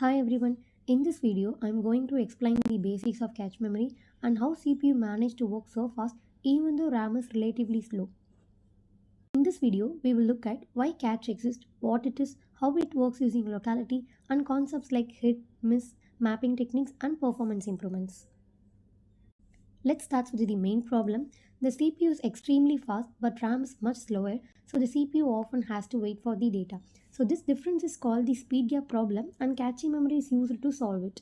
Hi everyone, in this video I am going to explain the basics of cache memory and how CPU managed to work so fast even though RAM is relatively slow. In this video we will look at why cache exists, what it is, how it works using locality and concepts like hit, miss, mapping techniques and performance improvements. Let's start with the main problem. The CPU is extremely fast but RAM is much slower, so the CPU often has to wait for the data. So this difference is called the speed gap problem and cache memory is used to solve it.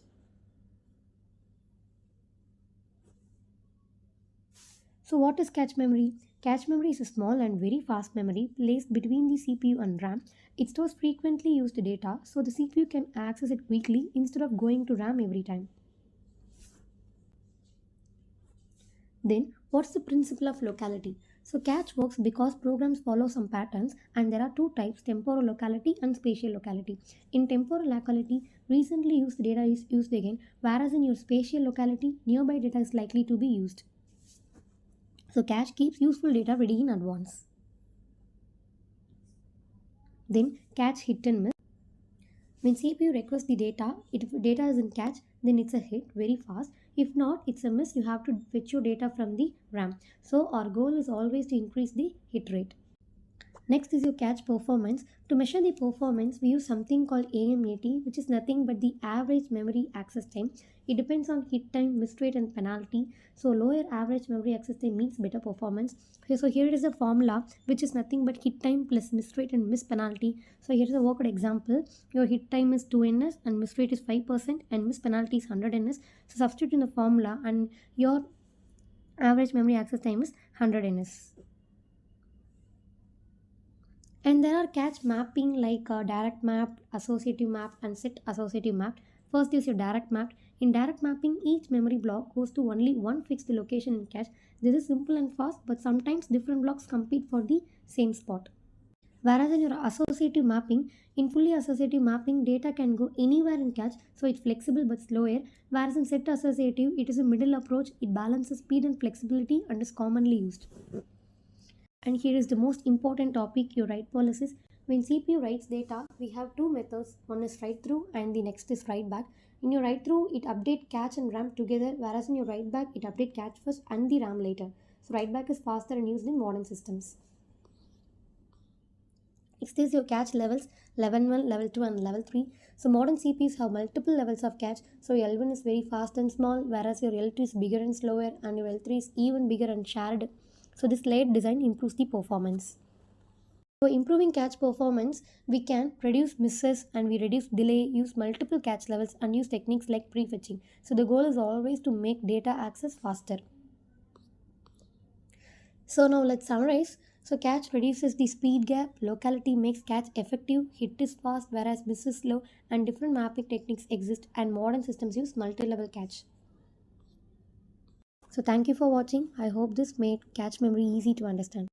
So what is cache memory? Cache memory is a small and very fast memory placed between the CPU and RAM. It stores frequently used data so the CPU can access it quickly instead of going to RAM every time. Then, what's the principle of locality? So, cache works because programs follow some patterns, and there are two types, temporal locality and spatial locality. In temporal locality, recently used data is used again, whereas in your spatial locality, nearby data is likely to be used. So, cache keeps useful data ready in advance. Then, cache hit and miss. When CPU requests the data, if data is in cache, then it's a hit very fast. If not, it's a miss. You have to fetch your data from the RAM. So our goal is always to increase the hit rate. Next is your cache performance. To measure the performance, we use something called AMAT, which is nothing but the average memory access time. It depends on hit time, miss rate, and penalty. So lower average memory access time means better performance. Okay, so here is a formula which is nothing but hit time plus miss rate and miss penalty. So here is a worked example. Your hit time is 2 ns and miss rate is 5% and miss penalty is 100 ns. So substitute in the formula and your average memory access time is 100 ns. And there are cache mapping like direct mapped, associative mapped, and set associative mapped. First is your direct mapped. In direct mapping, each memory block goes to only one fixed location in cache. This is simple and fast, but sometimes different blocks compete for the same spot. Whereas in your associative mapping, in fully associative mapping, data can go anywhere in cache, so it's flexible but slower. Whereas in set associative, it is a middle approach. It balances speed and flexibility and is commonly used. And here is the most important topic, your write policies. When CPU writes data, we have two methods. One is write through and the next is write back. In your write through, it update cache and RAM together, whereas in your write back, it update cache first and the RAM later. So write back is faster and used in modern systems. Next is your cache levels, level 1, level 2 and level 3. So modern CPUs have multiple levels of cache. So L1 is very fast and small, whereas your L2 is bigger and slower and your L3 is even bigger and shared. So this layered design improves the performance. For improving cache performance, we can reduce misses and we reduce delay, use multiple cache levels and use techniques like prefetching. So the goal is always to make data access faster. So now let's summarize. So cache reduces the speed gap, locality makes cache effective, hit is fast whereas miss is slow, and different mapping techniques exist and modern systems use multi-level cache. So thank you for watching. I hope this made cache memory easy to understand.